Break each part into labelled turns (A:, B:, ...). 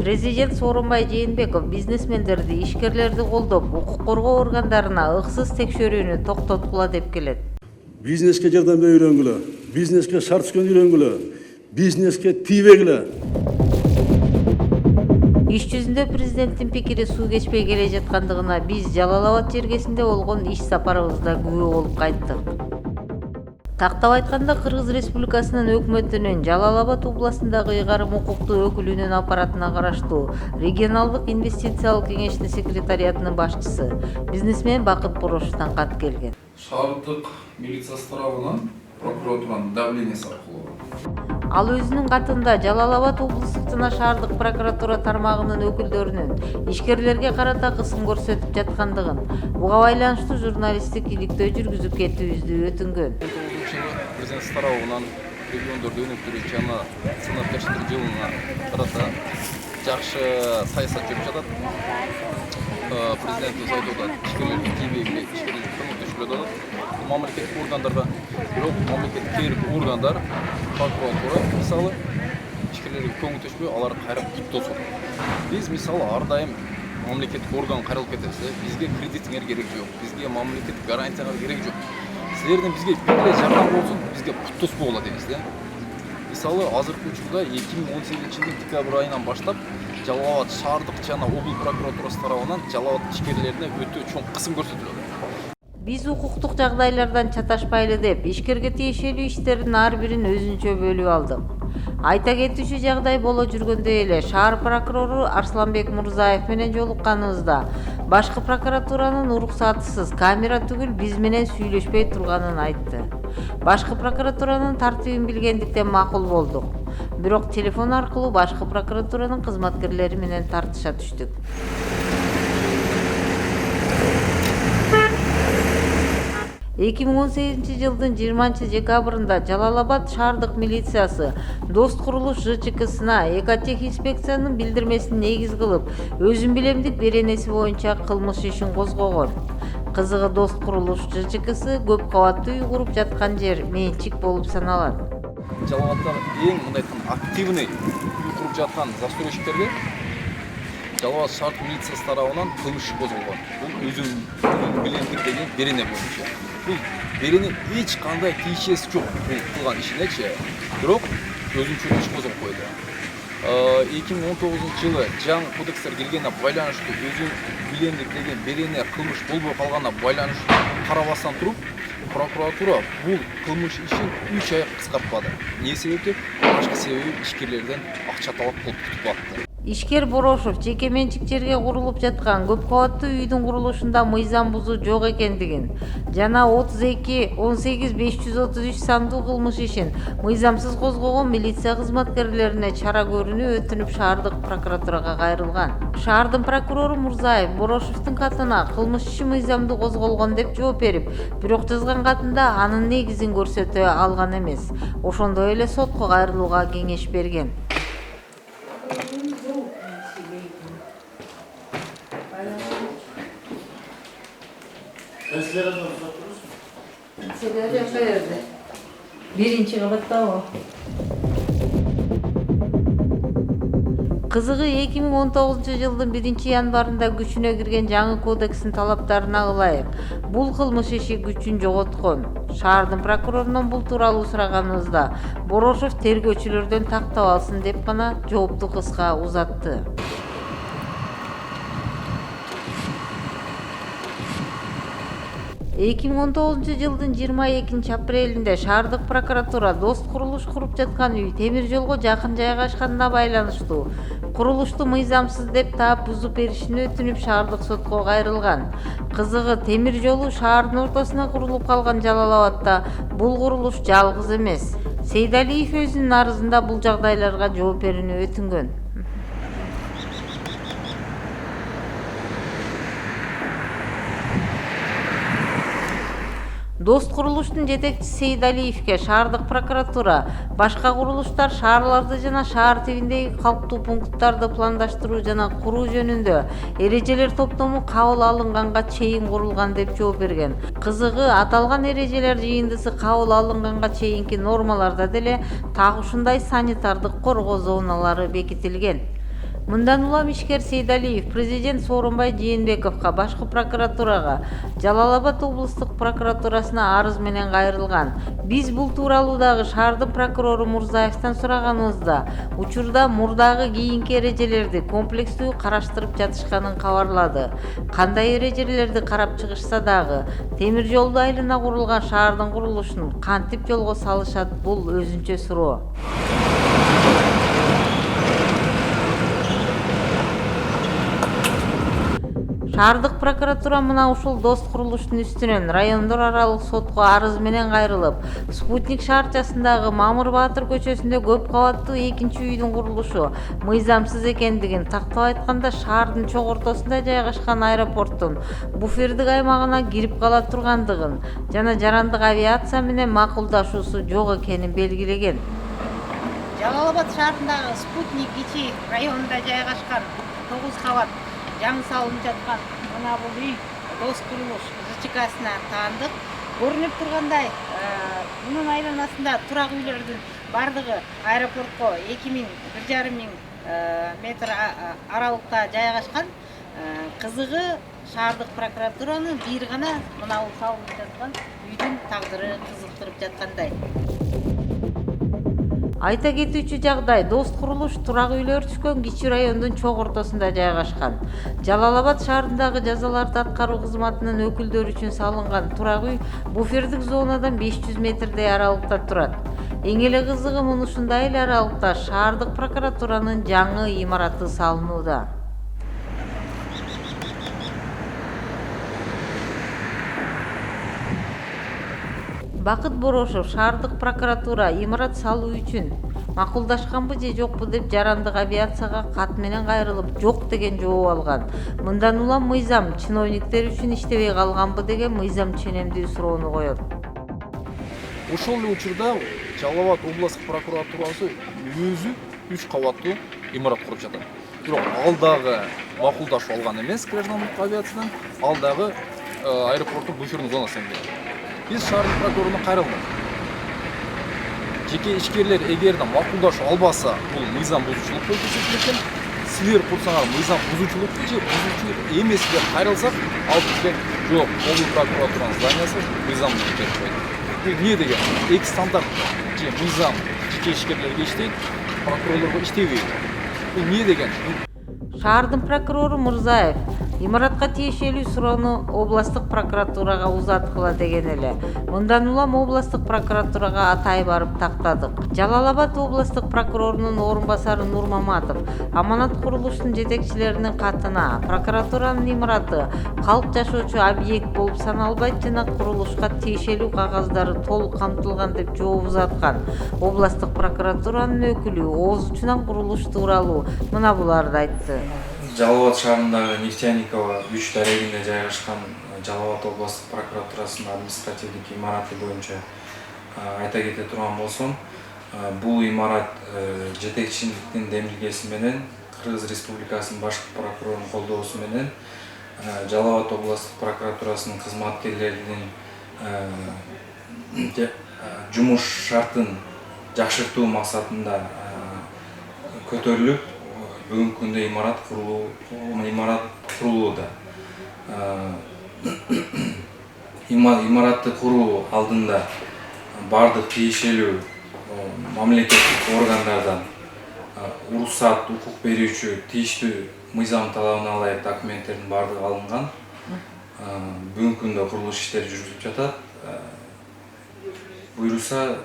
A: Президент Сооронбай Жээнбеков бизнесмендерди, ишкерлерди колдоп, укук коргоо органдарына ыксыз текшерүүнү токтоткула деп келет.
B: Бизнеске жардам берип үйрөнгүлө, бизнеске шарт түзгөндү үйрөнгүлө, бизнеске тийбегиле.
A: Иш жүзүндө президенттин пикири суу кечпей келе жаткандыгына биз Жалал Абад жергесинде болгон иш сапарыбызда күбө болуп кайттык. Тактап айтканда, Кыргыз Республикасынын өкмөтүнүн Жалал Абад областындагы ыйгарым укуктуу өкүлүнүн аппаратына караштуу регионалдык инвестициялык кеңештин секретариатынын башчысы бизнесмен Бакыт Борошовдон кат келген.
C: Шаардык милициясы тарабынан прокуратуранын давлениеси аркылуу.
A: Ал өзүнүн катында Жалал Абад облустук жана шаардык прокуратура тармагынын өкүлдөрүнүн ишкерлерге карата кысым көрсөтүп жаткандыгын, буга байланыштуу журналисттик иликтөө жүргүзүп кетүүбүздү өтүнгөн.
D: 2019 жылы президент тарабынан региондорду өнүктүрүү жана сынап текшерүү жылына карата жакшы саясат жүрүп жатат. Президенттин айтууда ишкерлерге тийбегиле, ишкерлерге көмөктөшкүлө атат. Мамлекеттик органдарда, бирок мамлекеттик кейинки органдар, прокуратура мисалы ишкерлерге көмөктөшпөй, алар кайра куттосот. Биз мисалы ар дайым мамлекеттик орган кайрылып кетсе, бизге кредитиңер керек жок, бизге мамлекеттик гарантияңар керек жок. Силерден бизге бир жардам болсун, бизге куттоспогула дейбиз да. Мисалы азыркы учурда 2018 жылдын декабрь айынан баштап Жалал Абад шаардык жана облус прокуратурасы тарабынан Жалал Абад ишкерлерине өтө чоң кысым көрсөтүлөт.
A: Биз укуктук жагдайлардан чаташпайлы деп, ишкерге тиешелүү иштердин ар бирин өзүнчө бөлүп алдык. Айта кетүүчү жагдай боло жүргөндөй эле шаар прокурору Арсланбек Мурзаев менен жолукканыбызда башкы прокуратуранын уруксатысыз камера түгүл биз менен сүйлөшпөй турганын айтты. Башкы прокуратуранын тартибин билгендиктен макул болдук. Бирок телефон аркылуу башкы прокуратуранын кызматкерлери менен тартыша түштүк. 2018 жылдын 20 декабрында Жалал Абад шаардык милициясы Дост курулуш ЖЧКсына экотех инспекциянын билдирмесин негиз кылып, өзүн билемдик беренеси боюнча кылмыш ишин козгогон. Кызыгы Дост курулуш ЖЧКсы көп кабаттуу үй куруп жаткан жер менчик болуп саналат.
D: Жалал Абадтагы эң мындай активный үй куруп жаткан застройщиктерге Жалал Абад шаардык милициясы тарабынан кылмыш иши козголгон. Бул өзүн билемдик деген берене боюнча. Бул берене эч кандай тиешеси жок бул кылган ишинечи, бирок өзүнчө иш козгоп койду. 2019 жылы жаңы кодекстер келгенине байланыштуу өзүн билемдик деген берене кылмыш болбой калганына байланыштуу карабастан туруп, прокуратура бул кылмыш ишин 3 ай кыскартпады. Эмне себептен? Башкы себеби ишкерлерден акча талап кылып күтүп атты.
A: Ишкер Борошов жеке менчик жерге курулуп жаткан көп кабаттуу үйдүн курулушунда мыйзам бузуу жок экендигин жана 32-18-533 сандуу кылмыш ишин мыйзамсыз козгогон милиция кызматкерлерине чара көрүүнү өтүнүп шаардык прокуратурага кайрылган. Шаардын прокурору Мурзаев Борошовдун катына кылмыш иши мыйзамдуу козголгон деп жооп берип, бирок жазган катында анын негизин көрсөтө алган эмес. Ошондой эле сотко кайрылууга кеңеш берген. Биринчи кабатта. Кызыгы 2019 жылдын 1 январында күчүнө кирген жаңы кодекстин талаптарына ылайык бул кылмыш иши күчүн жоготкон. Шаардын прокурорунан бул тууралуу сураганыбызда Борошов тергөөчүлөрдөн тактап алсын деп гана жоопту кыска узатты. 2019 жылдын 22 апрелинде шаардык прокуратура Дост курулуш куруп жаткан үй темир жолго жакын жайгашканына байланыштуу курулушту мыйзамсыз деп таап бузуп беришин өтүнүп шаардык сотко кайрылган. Кызыгы темир жолу шаардын ортосуна курулуп калган Жалал Абадта бул курулуш жалгыз эмес. Сейдалиев өзүнүн арызында бул жагдайларга жооп берүүнү өтүнгөн. Дост курулуштун жетекчиси Сейдалиевке шаардык прокуратура башка курулуштар шаарларды жана шаар тибиндеги калктуу пункттарды пландаштыруу жана куруу жөнүндө эрежелер топтому кабыл алынганга чейин курулган деп жооп берген. Кызыгы аталган эрежелер жыйындысы кабыл алынганга чейинки нормаларда деле так ушундай санитардык коргоо зоналары бекитилген. Мындан улам ишкер Сейдалиев президент Сооронбай Жээнбековго, башкы прокуратурага, Жалал Абад облустук прокуратурасына арыз менен кайрылган. Биз бул тууралуу дагы шаардын прокурору Мурзаевден сураганыбызда, учурда мурдагы кийинки эрежелерди комплекстүү караштырып жатышканын кабарлады. Кандай эрежелерди карап чыгышса дагы, темир жолду айлана курулган шаардын курулушун кантип жолго салышат, бул өзүнчө суроо. Шаардык прокуратура мына ушул ДОС курулуштун үстүнөн райондор аралык сотко арыз менен кайрылып, Спутник шаарчасындагы Мамыр Баатыр көчөсүндө көп кабаттуу экинчи үйдүн курулушу мыйзамсыз экендигин, тактап айтканда шаардын чок ортосунда жайгашкан аэропорттун буфердик аймагына кирип кала тургандыгын жана жарандык авиация менен макулдашуусу жок экенин белгилеген.
E: Жалал Абад шаарындагы Спутник кичи районунда жайгашкан 9 кабат жаңы салынып жаткан мына бул үй ДОС курулуш ЖЧКсына таандык. Көрүнүп тургандай, мунун айланасында турак үйлөрдүн бардыгы аэропортко 1,5 миң метр аралыкта жайгашкан. Кызыгы шаардык прокуратуранын бир гана мына бул салынып жаткан үйдүн тагдыры кызыктырып жаткандай.
A: Айта кетүүчү жагдай, ДОС курулуш турак үйлөр түшкөн кичи райондун чок ортосунда жайгашкан. Жалал Абад шаарындагы жазаларды аткаруу кызматынын өкүлдөрү үчүн салынган турак үй буфердик зонадан 500 метрдей аралыкта турат. Эң эле кызыгы муну ушундай эле аралыкта шаардык прокуратуранын жаңы имараты салынууда. Бакыт Борошов шаардык прокуратура имарат салуу үчүн макулдашканбы же жокпу деп жарандык авиацияга кат менен кайрылып, жок деген жооп алган. Мындан улам мыйзам чиновниктер үчүн иштебей калганбы деген мыйзам ченемдүү суроону коет.
D: Ошол эле учурда Жалал Абад областык прокуратурасы өзү 3 кабаттуу имарат куруп жатат. Бирок ал дагы макулдашып алган эмес граждандык авиациядан, ал дагы аэропорттун буфердик зонасынан келет. Биз шаардык прокуроруна кайрылдык. Жеке ишкерлер эгерде макулдашып албаса, бул мыйзам бузуучулук болуп эсептелет. Силер курсаңар мыйзам бузуучулук же бузуучулук эмес деп кайрылсак, ал бизге жок, облус прокуратуранын зданиясы мыйзам бузуп койду. Бул эмне деген? Эки стандарт же мыйзам жеке ишкерлерге иштейт, прокурорлорго иштебейт. Бул эмне деген?
A: Шаардын прокурору Мурзаев имаратка тиешелүү суроону областык прокуратурага узаткыла деген эле. Мындан улам областык прокуратурага атай барып тактадык. Жалал Абад областык прокурорунун орун басары Нур Маматов аманат курулуштун жетекчилеринин катына прокуратуранын имараты калк жашоочу объект болуп саналбайт жана курулушка тиешелүү кагаздары толук камтылган деп жооп узаткан. Областык прокуратуранын өкүлү ооз учунан курулуш тууралуу мына буларды айтты.
F: Жалал Абад шаарындагы Нефтяниково 3 дарегинде жайгашкан Жалал Абад областык прокуратурасынын административдик имараты боюнча айта кете турган болсом, бул имарат жетекчиликтин демилгеси менен Кыргыз Республикасынын башкы прокурорунун колдоосу менен Жалал Абад областык прокуратурасынын кызматкерлеринин жумуш шартын жакшыртуу максатында көтөрүлүп, бүгүнкү күндө имарат курулууда. Имаратты куруу алдында бардык тиешелүү мамлекеттик органдардан уруксат, укук берүүчү тийиштүү мыйзам талабына ылайык документтердин бардыгы алынган. Бүгүнкү күндө курулуш иштери жүрүлүп жатат. Буйруса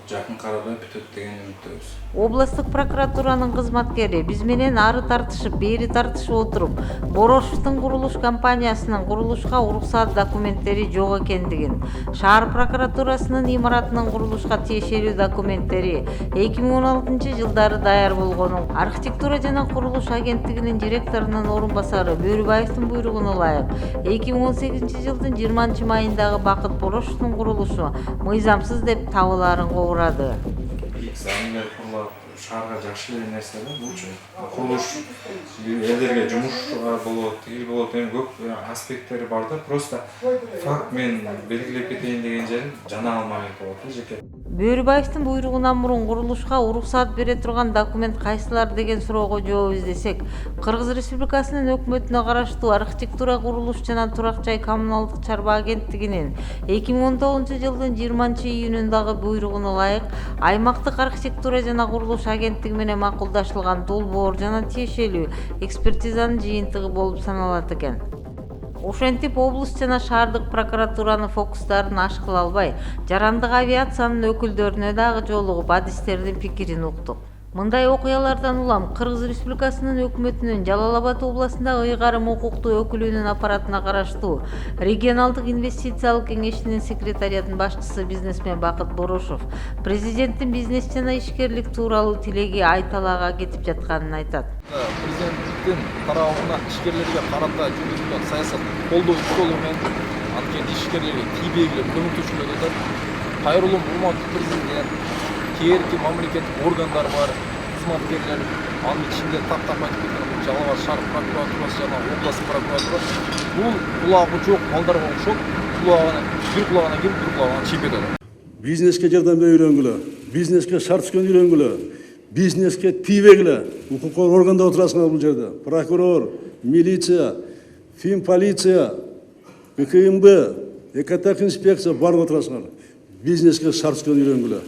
F: жакын арада бүтөт деген үмүттөбүз.
A: Областык прокуратуранын кызматкери биз менен ары тартышып, бери тартышып отуруп, Борошовдун курулуш компаниясынын курулушка уруксат документтери жок экендигин, шаар прокуратурасынын имаратынын курулушка тиешелүү документтери 2016 жылдары даяр болгонун, архитектура жана курулуш агенттигинин директорунун орун басары Бөрүбаевдин буйругуна ылайык 2018 жылдын 20 майындагы Бакыт Борошовдун курулушу мыйзамсыз деп табыларын кобурады.
F: Заңгер курулат, шаарга жакшы эле нерсе да, булчу. Курулуш элдерге жумушка болот, тигил болот, эми көп аспекттери бар да, просто факт мен белгилеп кетейин деген жерин жана алмай болот жеке.
A: Бөрүбаевдин буйругунан мурун курулушка уруксаат бере турган документ кайсылар деген суроого жооп издесек, Кыргыз Республикасынын өкмөтүнө караштуу архитектура, курулуш жана турак жай коммуналдык чарба агенттигинин 2019-жылдын 20-июнундагы буйругуна ылайык аймактык архитектура жана курулуш агенттиги менен макулдашылган долбоор жана тиешелүү экспертизанын жыйынтыгы болуп саналат экен. Ошентип облус жана шаардык прокуратуранын фокустарын аш кыла албай, жарандык авиациянын өкүлдөрүнө дагы жолугуп адистердин пикирин уктук. Мындай окуялардан улам Кыргыз Республикасынын өкмөтүнүн Жалал Абад областындагы ыйгарым укуктуу өкүлүнүн аппаратына караштуу регионалдык инвестициялык кеңешинин секретариятынын башчысы бизнесмен Бакыт Борошов президенттин бизнес жана ишкерлик тууралуу тилеги Айталаага кетип жатканын айтат.
D: Президенттин тарабынан ишкерлерге карата жүргүзүлгөн саясат колдоо жолу менен анткени ишкерлерге тийбегиле көмөктөшүлөт атат. Кайрылуу урматтуу президент, кээрки мамлекеттик органдар бар, кызматкерлер, анын ичинде таптап айтып кеткен Жалал Абад шаар прокуратурасы жана область прокуратурасы бул кулагы жок балдарга окшоп, бир кулагына кирип, бир кулагына чийип кетет.
B: Бизнеске жардам берип үйрөнгүлө, бизнеске шарт түзгөндү үйрөнгүлө, бизнеске тийбегиле. Укук органда отурасыңар бул жерде. Прокурор, милиция, финполиция, ККМБ, экотех инспекция барлыгы отурасыңар. Бизнеске шарт түзгөндү үйрөнгүлө.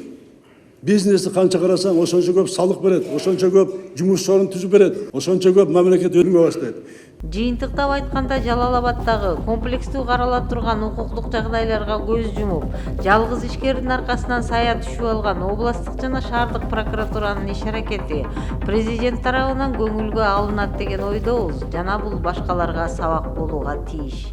B: Бизнести канча карасаң, ошончо көп салык берет, ошончо көп жумуш орун түзүп берет, ошончо көп мамлекет өнүгө баштайт.
A: Жыйынтыктап айтканда Жалал Абаддагы комплекстүү карала турган укуктук жагдайларга көз жумуп, жалгыз ишкердин аркасынан сая түшүп алган областтык жана шаардык прокуратуранын иш-аракети президент тарабынан көңүлгө алынат деген ойдобуз жана бул башкаларга сабак болууга тийиш.